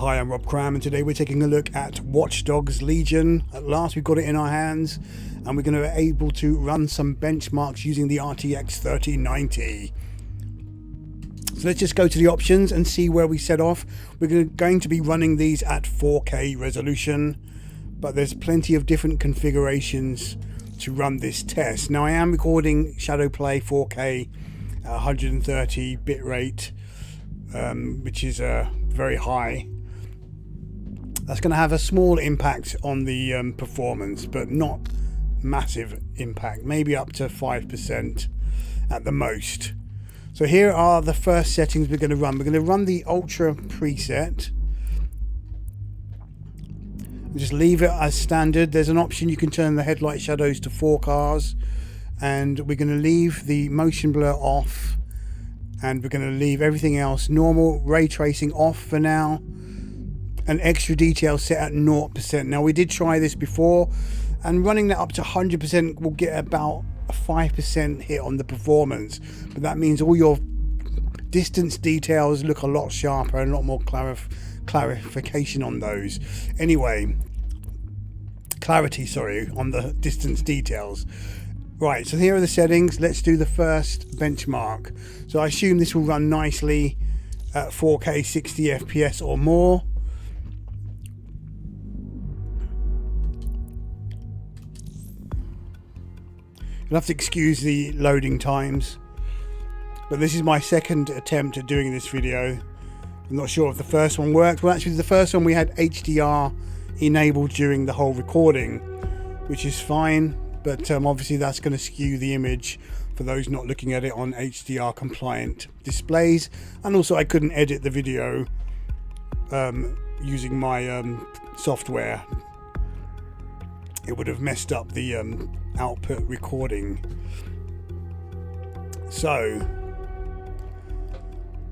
Hi, I'm Rob Cram, and today we're taking a look at Watch Dogs Legion. At last we've got it in our hands, and we're going to be able to run some benchmarks using the RTX 3090. So let's just go to the options and see where we set off. We're going to be running these at 4K resolution, but there's plenty of different configurations to run this test. Now I am recording Shadowplay 4K at 130 bitrate, which is very high. That's going to have a small impact on the performance, but not massive impact, maybe up to 5% at the most. So here are the first settings we're going to run. We're going to run the Ultra preset. Just leave it as standard. There's an option you can turn the headlight shadows to 4Ks, and we're going to leave the motion blur off, and we're going to leave everything else normal. Ray tracing off for now, and extra detail set at 0%. Now we did try this before, and running that up to 100% will get about a 5% hit on the performance, but that means all your distance details look a lot sharper and a lot more clarification on those. Anyway, clarity, sorry, on the distance details. Right, so here are the settings. Let's do the first benchmark. So I assume this will run nicely at 4K 60 FPS or more. You'll have to excuse the loading times, but this is my second attempt at doing this video. I'm not sure if the first one worked. Well, actually the first one we had HDR enabled during the whole recording, which is fine, but obviously that's going to skew the image for those not looking at it on HDR compliant displays. And also I couldn't edit the video using my software. It would have messed up the output recording. So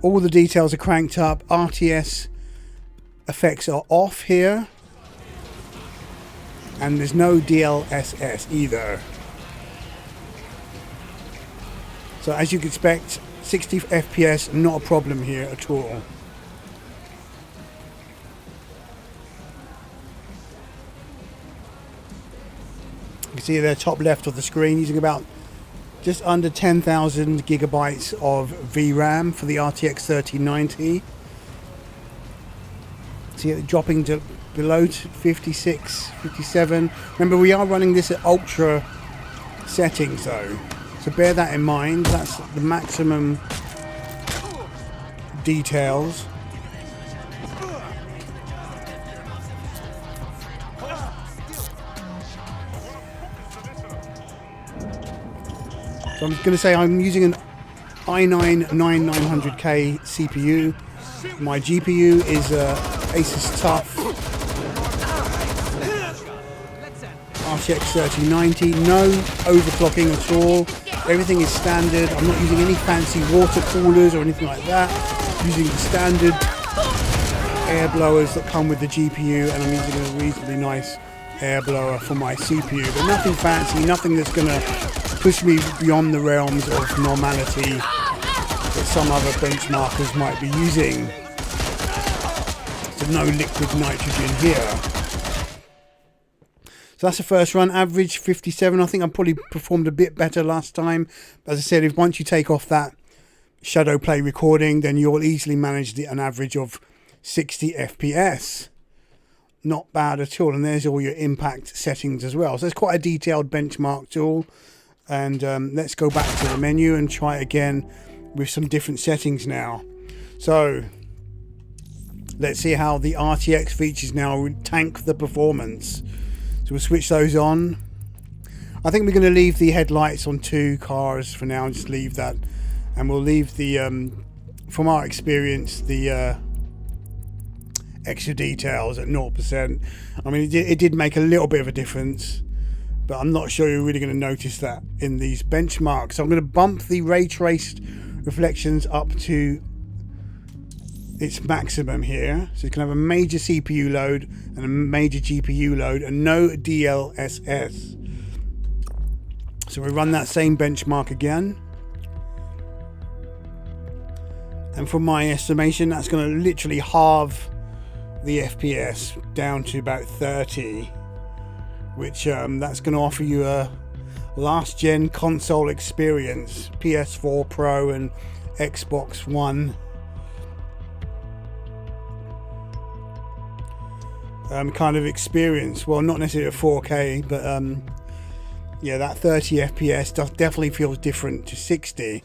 all the details are cranked up. RTS effects are off here, and there's no DLSS either. So as you can expect, 60 FPS, not a problem here at all. You can see there, top left of the screen, using about just under 10,000 gigabytes of VRAM for the RTX 3090. See it dropping to below 56, 57. Remember, we are running this at ultra settings though, so bear that in mind. That's the maximum details. So I'm going to say I'm using an i9-9900K CPU. My GPU is ASUS TUF RTX 3090. No overclocking at all. Everything is standard. I'm not using any fancy water coolers or anything like that. I'm using the standard air blowers that come with the GPU, and I'm using a reasonably nice air blower for my CPU, but nothing fancy, nothing that's going to push me beyond the realms of normality that some other benchmarkers might be using. So no liquid nitrogen here. So that's the first run. Average 57. I think I probably performed a bit better last time. As I said, if once you take off that Shadowplay recording, then you'll easily manage an average of 60 FPS. Not bad at all. And there's all your impact settings as well. So it's quite a detailed benchmark tool. And let's go back to the menu and try again with some different settings now. So let's see how the RTX features now tank the performance. So we'll switch those on. I think we're going to leave the headlights on 2 cars for now and just leave that. And we'll leave the, from our experience, the extra details at 0%. I mean, it did make a little bit of a difference, but I'm not sure you're really going to notice that in these benchmarks. So I'm going to bump the ray traced reflections up to its maximum here. So you can have a major CPU load and a major GPU load and no DLSS. So we run that same benchmark again. And from my estimation, that's going to literally halve the FPS down to about 30, which that's going to offer you a last gen console experience, PS4 Pro and Xbox One. Kind of experience. Well, not necessarily at 4K, but yeah, that 30 FPS definitely feels different to 60.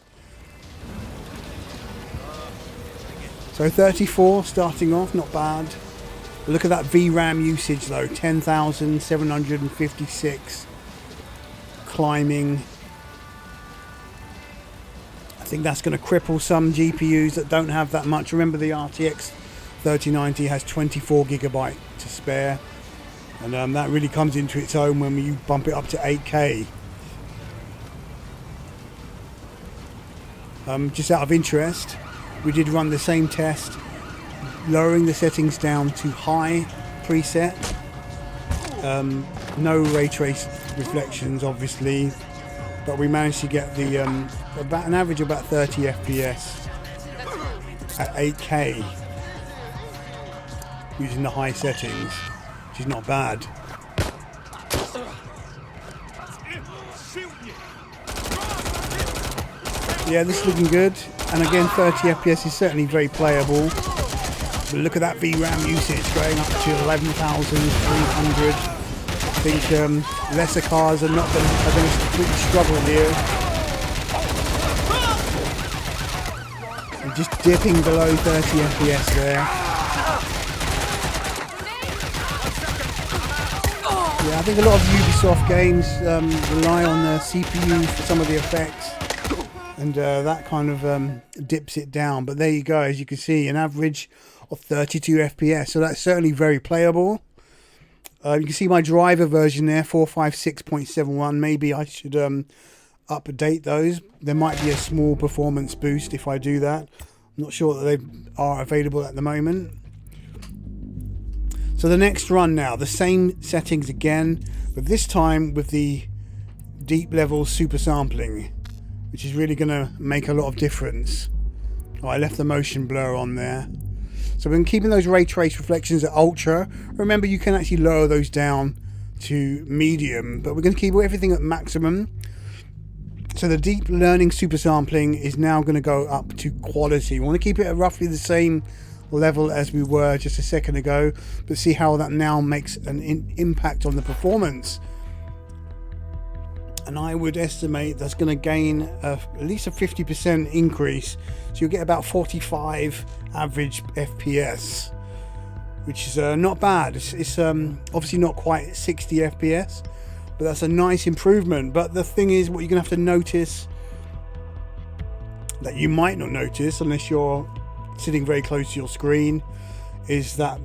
So 34 starting off, not bad. Look at that VRAM usage though, 10,756, climbing. I think that's going to cripple some GPUs that don't have that much. Remember, the RTX 3090 has 24 GB to spare, and that really comes into its own when you bump it up to 8K. Just out of interest, we did run the same test, lowering the settings down to high preset. No ray trace reflections, obviously, but we managed to get the about an average of about 30 FPS at 8K using the high settings, which is not bad. Yeah, this is looking good, and again 30 FPS is certainly very playable. But look at that VRAM usage going up to 11,300. I think lesser cars are going to completely struggle here. We're just dipping below 30 FPS there. Yeah, I think a lot of Ubisoft games rely on the CPU for some of the effects, and that kind of dips it down. But there you go, as you can see, an average of 32 FPS, so that's certainly very playable. You can see my driver version there, 456.71. Maybe I should update those. There might be a small performance boost if I do that. I'm not sure that they are available at the moment. So the next run now, the same settings again, but this time with the deep level super sampling, which is really going to make a lot of difference. Oh, I left the motion blur on there. So we're keeping those ray trace reflections at ultra. Remember, you can actually lower those down to medium, but we're going to keep everything at maximum. So the deep learning super sampling is now going to go up to quality. We want to keep it at roughly the same level as we were just a second ago, but see how that now makes an impact on the performance. And I would estimate that's going to gain at least a 50% increase, so you'll get about 45 average FPS, which is not bad. It's obviously not quite 60 FPS, but that's a nice improvement. But the thing is, what you're going to have to notice, that you might not notice unless you're sitting very close to your screen, is that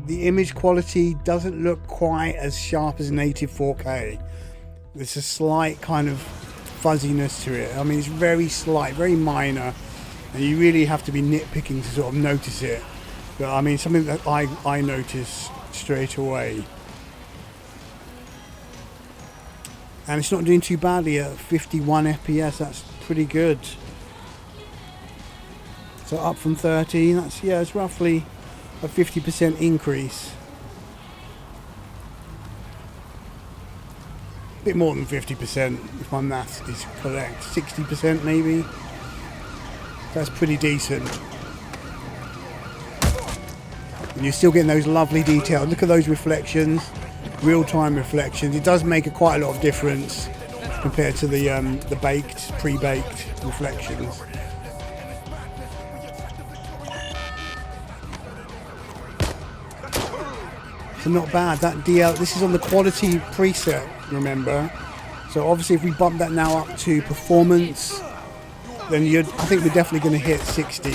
the image quality doesn't look quite as sharp as native 4K. There's a slight kind of fuzziness to it. I mean, it's very slight, very minor, and you really have to be nitpicking to sort of notice it. But I mean, something that I notice straight away. And it's not doing too badly at 51 FPS. That's pretty good. So up from 30, that's, yeah, it's roughly a 50% increase. A bit more than 50% if my maths is correct. 60% maybe. That's pretty decent. And you're still getting those lovely details. Look at those reflections, real-time reflections. It does make quite a lot of difference compared to the pre-baked reflections. So not bad. That this is on the quality preset, remember. So obviously if we bump that now up to performance, then I think we're definitely going to hit 60.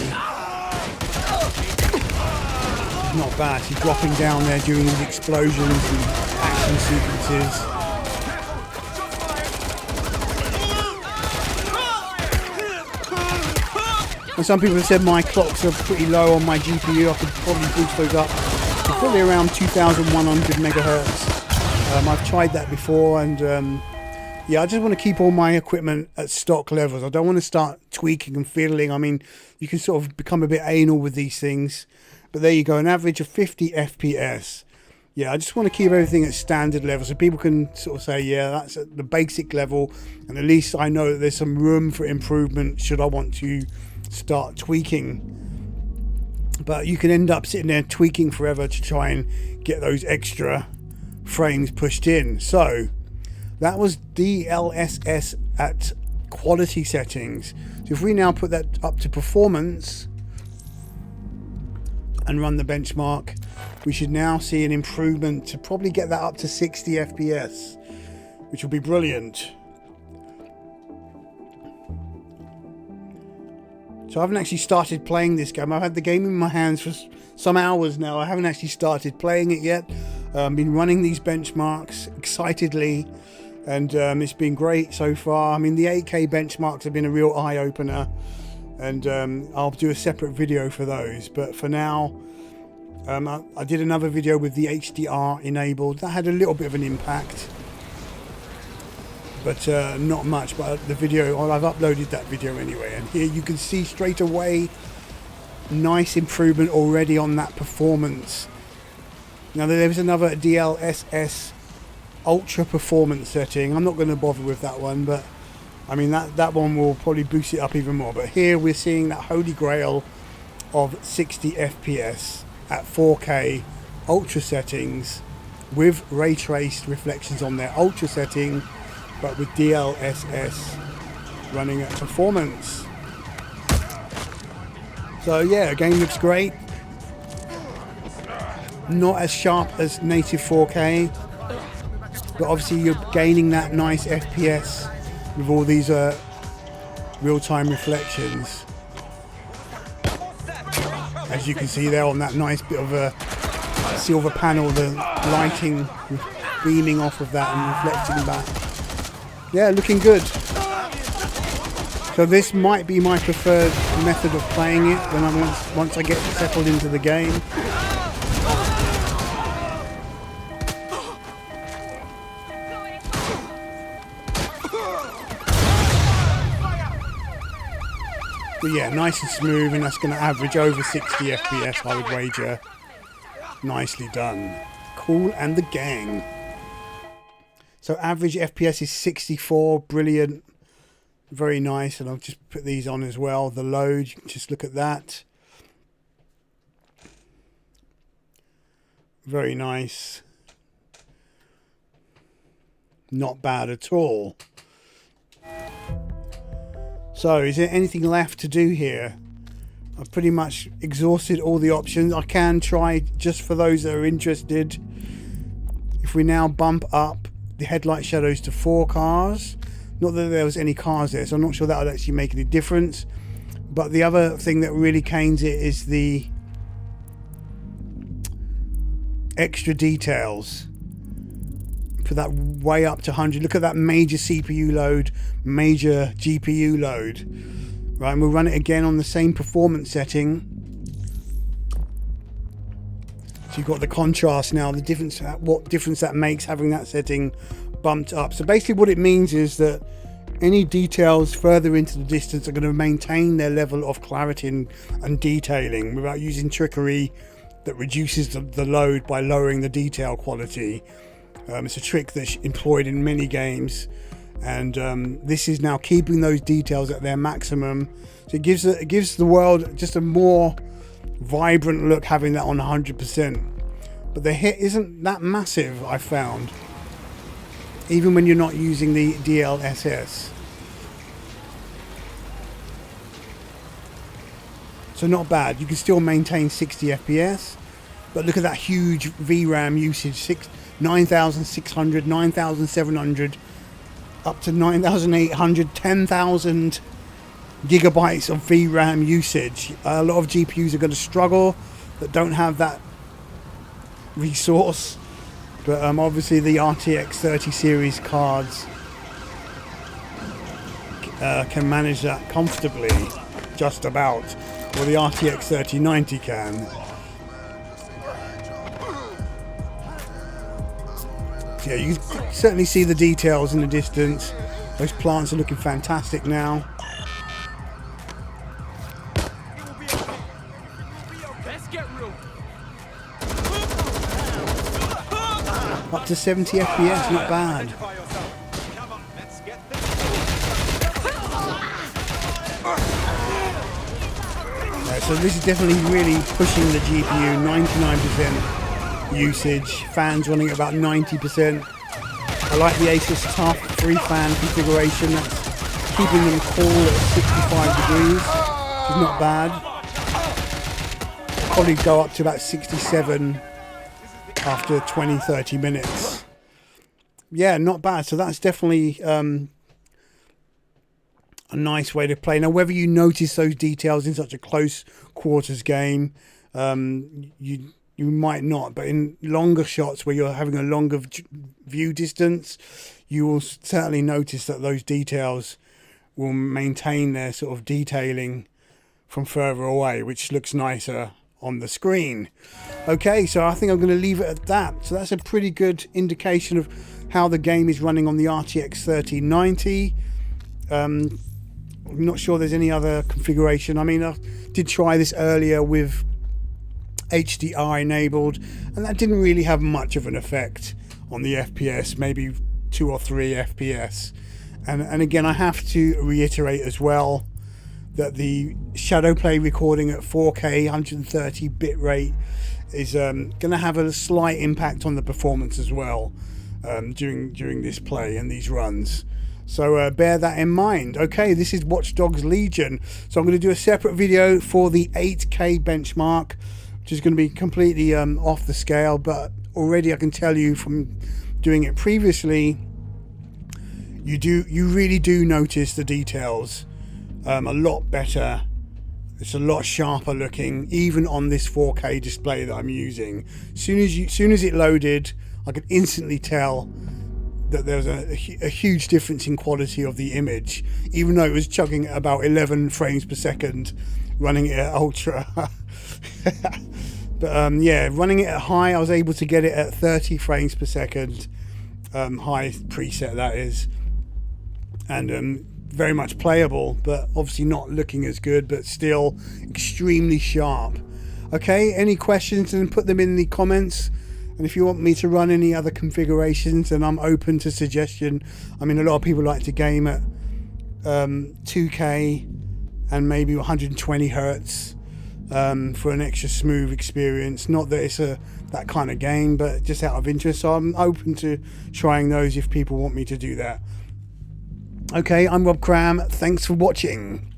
Not bad. She's dropping down there during these explosions and action sequences. And some people have said my clocks are pretty low on my GPU. I could probably boost those up to probably around 2,100 megahertz. I've tried that before, and yeah, I just want to keep all my equipment at stock levels. I don't want to start tweaking and fiddling. I mean, you can sort of become a bit anal with these things. But there you go, an average of 50 FPS. Yeah, I just want to keep everything at standard level so people can sort of say, yeah, that's at the basic level, and at least I know that there's some room for improvement should I want to start tweaking. But you can end up sitting there tweaking forever to try and get those extra frames pushed in. So that was DLSS at quality settings. So if we now put that up to performance and run the benchmark, we should now see an improvement to probably get that up to 60 FPS, which will be brilliant. So I haven't actually started playing this game. I've had the game in my hands for some hours now. I haven't actually started playing it yet. I've been running these benchmarks excitedly, and it's been great so far. I mean, the 8K benchmarks have been a real eye-opener, and I'll do a separate video for those. But for now, I did another video with the HDR enabled. That had a little bit of an impact, but not much. But the video, I've uploaded that video anyway, and here you can see straight away nice improvement already on that performance. Now there was another DLSS ultra performance setting. I'm not going to bother with that one, but I mean that one will probably boost it up even more. But here we're seeing that holy grail of 60 FPS at 4K ultra settings with ray traced reflections on their ultra setting, but with DLSS running at performance. So yeah, game looks great. Not as sharp as native 4K, but obviously you're gaining that nice FPS with all these real-time reflections. As you can see there on that nice bit of a silver panel, the lighting beaming off of that and reflecting back. Yeah, looking good. So this might be my preferred method of playing it when once I get settled into the game. But yeah, nice and smooth, and that's going to average over 60 FPS, I would wager. Nicely done. Cool and the gang. So average FPS is 64, brilliant. Very nice, and I'll just put these on as well. The load, you can just look at that. Very nice. Not bad at all. So, is there anything left to do here? I've pretty much exhausted all the options. I can try, just for those that are interested, if we now bump up the headlight shadows to 4 cars. Not that there was any cars there, so I'm not sure that would actually make any difference. But the other thing that really canes it is the extra details. Put that way up to 100. Look at that major CPU load, major GPU load. Right, and we'll run it again on the same performance setting. So you've got the contrast now, the difference, what difference that makes having that setting bumped up. So basically what it means is that any details further into the distance are going to maintain their level of clarity and detailing without using trickery that reduces the load by lowering the detail quality. It's a trick that's employed in many games, and this is now keeping those details at their maximum. So it gives the world just a more vibrant look having that on 100%. But the hit isn't that massive, I found, even when you're not using the DLSS. So not bad. You can still maintain 60 FPS, but look at that huge VRAM usage. 9,600, 9,700, up to 9,800, 10,000 gigabytes of VRAM usage. A lot of GPUs are going to struggle that don't have that resource, but obviously the RTX 30 series cards can manage that comfortably, just about, or the RTX 3090 can. Yeah, you can certainly see the details in the distance. Those plants are looking fantastic now. Up to 70 FPS, not bad. So this is definitely really pushing the GPU, 99% usage, fans running at about 90%. I like the ASUS TUF 3-fan configuration, that's keeping them cool at 65 degrees, which is not bad. Probably go up to about 67 after 20-30 minutes. Yeah, not bad. So that's definitely a nice way to play. Now, whether you notice those details in such a close quarters game, you might not, but in longer shots where you're having a longer view distance, you will certainly notice that those details will maintain their sort of detailing from further away, which looks nicer on the screen. Okay, so I think I'm going to leave it at that. So that's a pretty good indication of how the game is running on the RTX 3090. I'm not sure there's any other configuration. I mean, I did try this earlier with HDR enabled, and that didn't really have much of an effect on the FPS, maybe 2 or 3 FPS. And again, I have to reiterate as well that the Shadowplay recording at 4K 130 bitrate is going to have a slight impact on the performance as well during this play and these runs. So bear that in mind. Okay, this is Watch Dogs Legion. So I'm going to do a separate video for the 8K benchmark, which is going to be completely off the scale, but already I can tell you from doing it previously, you really do notice the details a lot better. It's a lot sharper looking, even on this 4K display that I'm using. Soon as it loaded, I could instantly tell that there was a huge difference in quality of the image, even though it was chugging at about 11 frames per second, running it at ultra. But yeah, running it at high, I was able to get it at 30 frames per second, high preset that is, and very much playable, but obviously not looking as good, but still extremely sharp. Okay, any questions, then put them in the comments. And if you want me to run any other configurations, then I'm open to suggestion. I mean, a lot of people like to game at 2K and maybe 120 hertz for an extra smooth experience. Not that it's that kind of game, but just out of interest. So I'm open to trying those if people want me to do that. Okay, I'm Rob Cram. Thanks for watching.